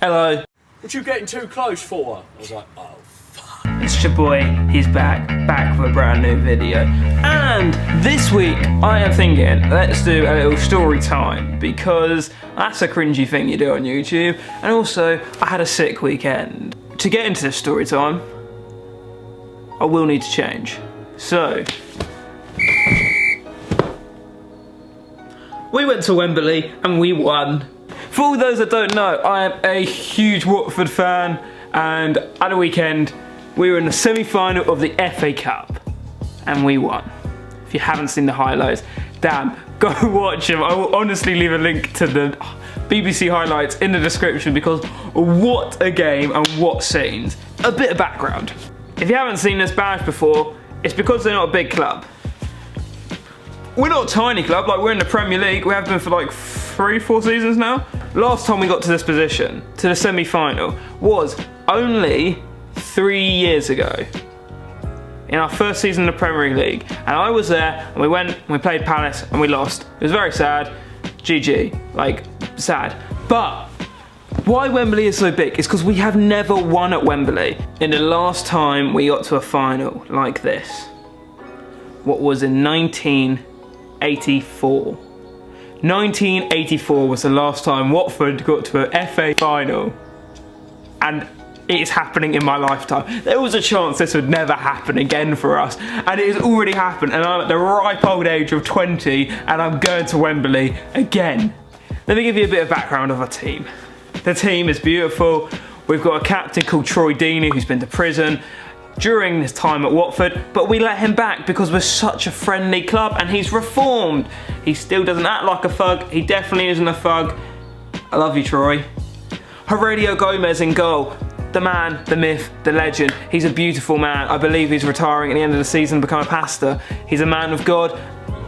Hello. What you getting too close for? I was like, oh, fuck. It's your boy, he's back with a brand new video. And this week, I am thinking, let's do a little story time, because that's a cringy thing you do on YouTube. And also, I had a sick weekend. To get into this story time, I will need to change. So, we went to Wembley and we won. For all those that don't know, I am a huge Watford fan, and at the weekend, we were in the semi-final of the FA Cup, and we won. If you haven't seen the highlights, damn, go watch them. I will honestly leave a link to the BBC highlights in the description, because what a game and what scenes. A bit of background. If you haven't seen this badge before, it's because they're not a big club. We're not a tiny club, like we're in the Premier League. We have been for like 3-4 seasons now. Last time we got to this position, to the semi-final, was only 3 years ago. In our first season in the Premier League. And I was there, and we went, and we played Palace, and we lost. It was very sad. GG, like, sad. But why Wembley is so big is because we have never won at Wembley. In the last time we got to a final like this, what was in 1984. 1984 was the last time Watford got to an FA final, and it's happening in my lifetime. There was a chance this would never happen again for us, and it has already happened, and I'm at the ripe old age of 20, and I'm going to Wembley again. Let me give you a bit of background of our team. The team is beautiful. We've got a captain called Troy Deeney who's been to prison during his time at Watford, but we let him back because we're such a friendly club, and he's reformed. He still doesn't act like a thug. He definitely isn't a thug. I love you, Troy. Aurelio Gomez in goal. The man, the myth, the legend. He's a beautiful man. I believe he's retiring at the end of the season to become a pastor. He's a man of God,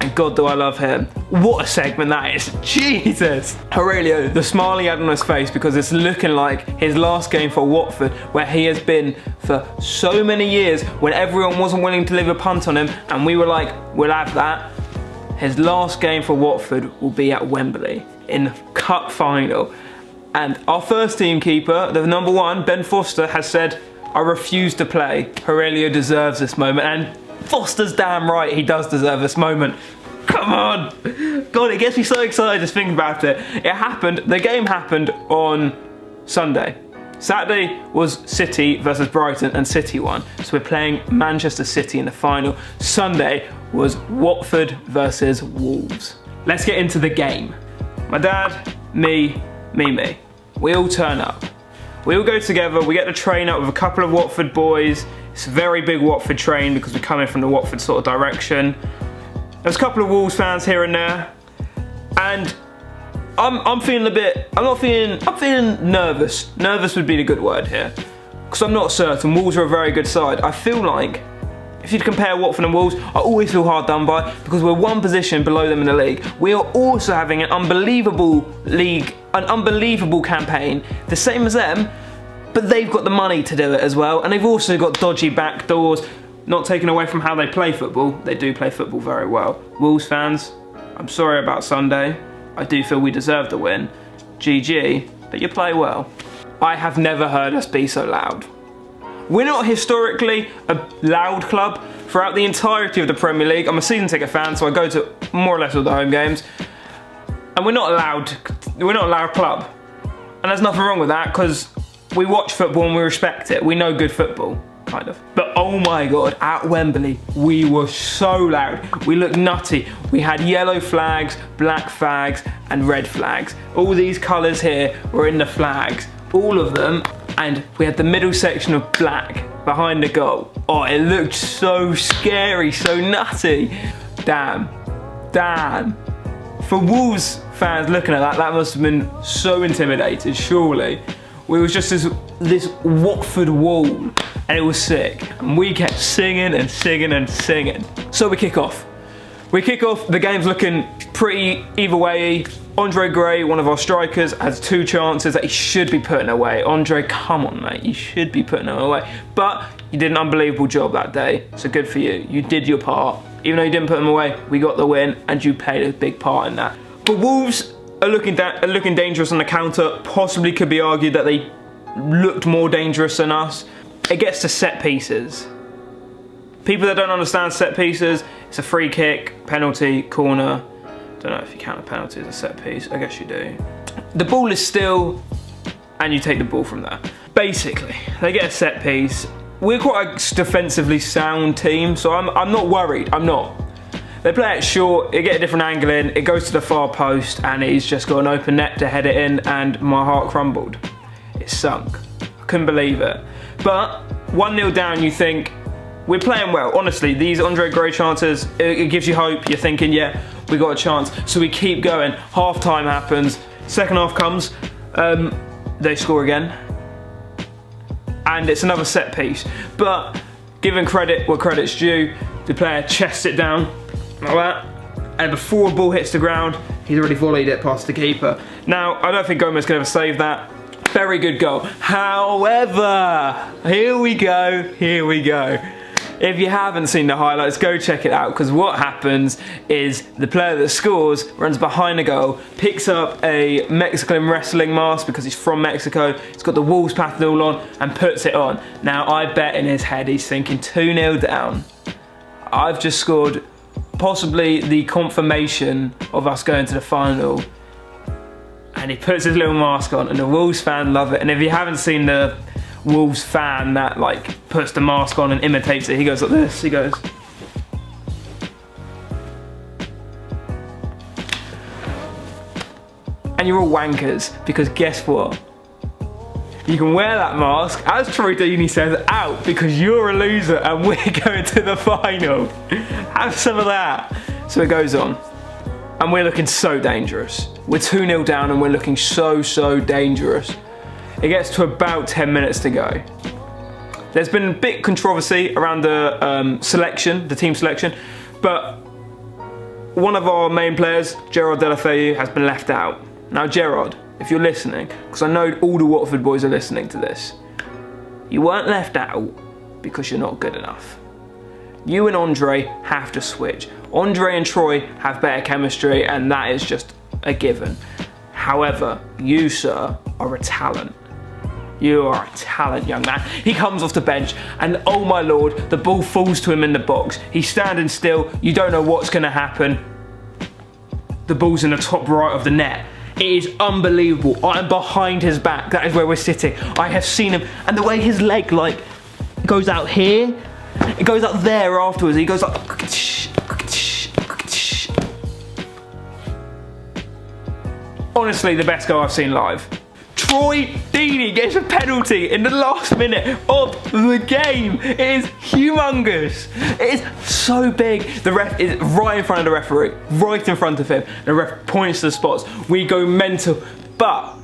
and God do I love him. What a segment that is. Jesus. Aurelio, the smile he had on his face, because it's looking like his last game for Watford, where he has been for so many years, when everyone wasn't willing to leave a punt on him, and we were like, we'll have that. His last game for Watford will be at Wembley in the cup final. And our first team keeper, the number one, Ben Foster, has said, I refuse to play. Aurelio deserves this moment, and Foster's damn right, he does deserve this moment. Come on! God, it gets me so excited just thinking about it. It happened, the game happened on Sunday. Saturday was City versus Brighton, and City won. So we're playing Manchester City in the final. Sunday was Watford versus Wolves. Let's get into the game. My dad, me. We all turn up. We all go together, we get the train up with a couple of Watford boys. It's a very big Watford train because we're coming from the Watford sort of direction. There's a couple of Wolves fans here and there. And I'm feeling I'm feeling nervous. Nervous would be the good word here. Because I'm not certain. Wolves are a very good side. I feel like, if you'd compare Watford and Wolves, I always feel hard done by because we're one position below them in the league. We are also having an unbelievable campaign, the same as them, but they've got the money to do it as well, and they've also got dodgy back doors, not taken away from how they play football. They do play football very well. Wolves fans, I'm sorry about Sunday. I do feel we deserve the win. GG, but you play well. I have never heard us be so loud. We're not historically a loud club throughout the entirety of the Premier League. I'm a season ticket fan, so I go to more or less all the home games. And we're not a loud club. And there's nothing wrong with that, because we watch football and we respect it. We know good football, kind of. But oh my God, at Wembley, we were so loud. We looked nutty. We had yellow flags, black flags, and red flags. All these colours here were in the flags, all of them. And we had the middle section of black behind the goal. Oh, it looked so scary, so nutty. Damn. For Wolves fans looking at that, that must have been so intimidated, surely. We was just this Watford wall, and it was sick. And we kept singing and singing and singing. So we kick off. The game's looking pretty either way. Andre Gray, one of our strikers, has 2 chances that he should be putting away. Andre, come on, mate, you should be putting them away. But you did an unbelievable job that day, so good for you. You did your part. Even though you didn't put them away, we got the win, and you played a big part in that. But Wolves, are looking dangerous on the counter. Possibly could be argued that they looked more dangerous than us. It gets to set pieces. People that don't understand set pieces, it's a free kick, penalty, corner. Don't know if you count a penalty as a set piece. I guess you do. The ball is still, and you take the ball from there. Basically, they get a set piece. We're quite a defensively sound team, so I'm not worried. I'm not. They play it short, they get a different angle in, it goes to the far post, and he's just got an open net to head it in, and my heart crumbled. It sunk. I couldn't believe it. But 1-0 down, you think, we're playing well. Honestly, these Andre Gray chances, it gives you hope. You're thinking, yeah, we got a chance. So we keep going. Half time happens. Second half comes. They score again. And it's another set piece. But giving credit where credit's due, the player chests it down like that. And before the ball hits the ground, he's already volleyed it past the keeper. Now, I don't think Gomez can ever save that. Very good goal. However, here we go. If you haven't seen the highlights, go check it out, because what happens is the player that scores runs behind the goal, picks up a Mexican wrestling mask because he's from Mexico, he's got the Wolves pattern all on, and puts it on. Now, I bet in his head he's thinking 2-0 down. I've just scored possibly the confirmation of us going to the final. And he puts his little mask on, and the Wolves fan love it. And if you haven't seen the Wolves fan that like puts the mask on and imitates it, he goes like this, he goes. And you're all wankers, because guess what? You can wear that mask, as Troy Deeney says, out, because you're a loser and we're going to the final. Have some of that. So it goes on. And we're looking so dangerous. We're 2-0 down and we're looking so dangerous. It gets to about 10 minutes to go. There's been a bit controversy around the selection, the team selection, but one of our main players, Gerard Deulofeu, has been left out. Now Gerard, if you're listening, because I know all the Watford boys are listening to this, you weren't left out because you're not good enough. You and Andre have to switch. Andre and Troy have better chemistry, and that is just a given. However, you, sir, are a talent. You are a talent, young man. He comes off the bench, and oh my lord, the ball falls to him in the box. He's standing still, you don't know what's going to happen. The ball's in the top right of the net. It is unbelievable. I'm behind his back. That is where we're sitting. I have seen him, and the way his leg like goes out here, it goes up there afterwards. He goes like. Honestly, the best goal I've seen live. Troy Deeney gets a penalty in the last minute of the game. It is humongous. It is so big. The ref is right in front of the referee, right in front of him. The ref points to the spots. We go mental. But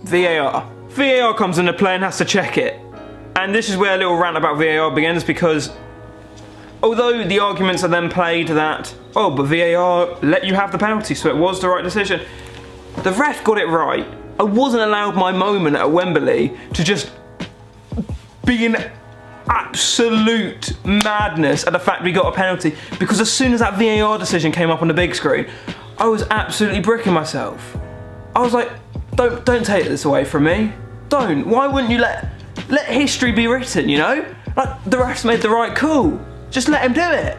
VAR comes into play and has to check it. And this is where a little rant about VAR begins, because although the arguments are then played that, oh, but VAR let you have the penalty, so it was the right decision. The ref got it right. I wasn't allowed my moment at Wembley to just be in absolute madness at the fact we got a penalty, because as soon as that VAR decision came up on the big screen, I was absolutely bricking myself. I was like, don't take this away from me. Don't. Why wouldn't you let history be written, you know? Like, the refs made the right call. Just let him do it.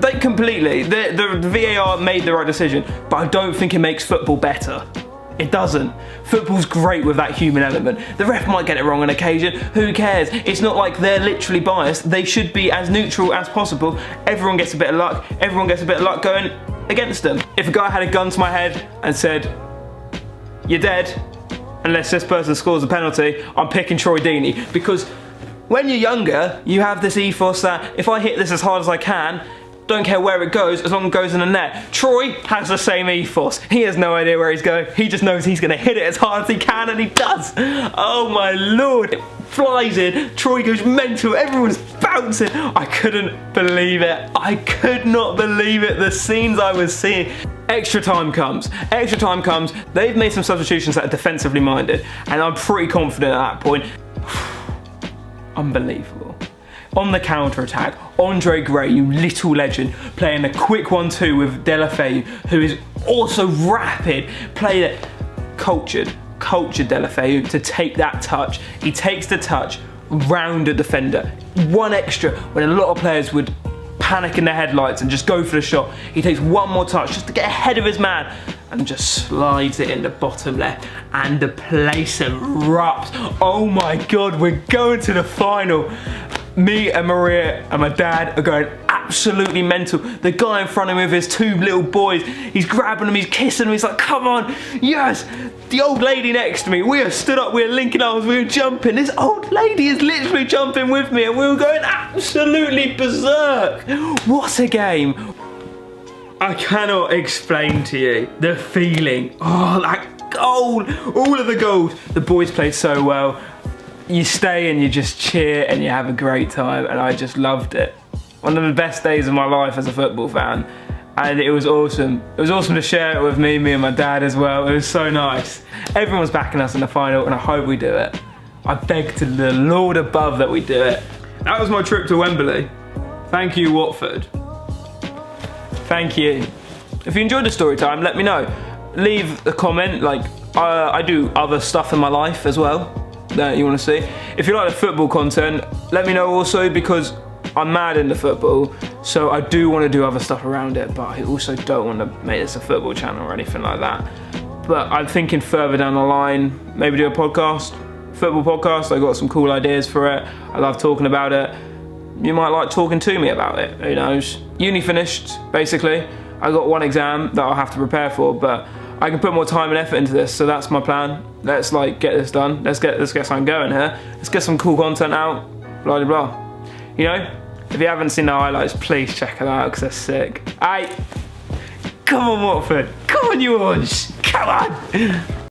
They completely, the VAR made the right decision, but I don't think it makes football better. It doesn't. Football's great with that human element. The ref might get it wrong on occasion. Who cares? It's not like they're literally biased. They should be as neutral as possible. Everyone gets a bit of luck. Everyone gets a bit of luck going against them. If a guy had a gun to my head and said, "You're dead unless this person scores a penalty," I'm picking Troy Deeney, because when you're younger, you have this ethos that if I hit this as hard as I can, don't care where it goes, as long as it goes in the net. Troy has the same ethos. He has no idea where he's going. He just knows he's going to hit it as hard as he can, and he does. Oh my lord. It flies in. Troy goes mental. Everyone's bouncing. I couldn't believe it. I could not believe it. The scenes I was seeing. Extra time comes. Extra time comes. They've made some substitutions that are defensively minded, and I'm pretty confident at that point. Unbelievable. On the counter-attack, Andre Gray, you little legend, playing a quick 1-2 with Deulofeu, who is also rapid, played it, cultured Deulofeu to take that touch. He takes the touch round a defender. One extra when a lot of players would panic in their headlights and just go for the shot. He takes one more touch just to get ahead of his man and just slides it in the bottom left, and the place erupts. Oh my God, we're going to the final. Me and Maria and my dad are going absolutely mental. The guy in front of me with his 2 little boys, he's grabbing them, he's kissing them, he's like, come on, yes. The old lady next to me, we are stood up, we are linking arms, we were jumping. This old lady is literally jumping with me and we were going absolutely berserk. What a game. I cannot explain to you the feeling. Oh, that goal, all of the goals. The boys played so well. You stay and you just cheer and you have a great time, and I just loved it. One of the best days of my life as a football fan, and it was awesome. It was awesome to share it with me and my dad as well. It was so nice. Everyone's backing us in the final, and I hope we do it. I beg to the Lord above that we do it. That was my trip to Wembley. Thank you, Watford. Thank you. If you enjoyed the story time, let me know. Leave a comment. Like, I do other stuff in my life as well that you want to see. If you like the football content, let me know also, because I'm mad into football, so I do want to do other stuff around it, but I also don't want to make this a football channel or anything like that. But I'm thinking further down the line, maybe do a podcast, football podcast. I got some cool ideas for it. I love talking about it. You might like talking to me about it, who knows. Uni finished, basically. I got one exam that I'll have to prepare for, but I can put more time and effort into this, so that's my plan. Let's get this done. Let's get something going here. Let's get some cool content out, blah blah blah. You know, if you haven't seen the highlights, please check it out because they're sick. Come on Watford, come on you Orange, come on!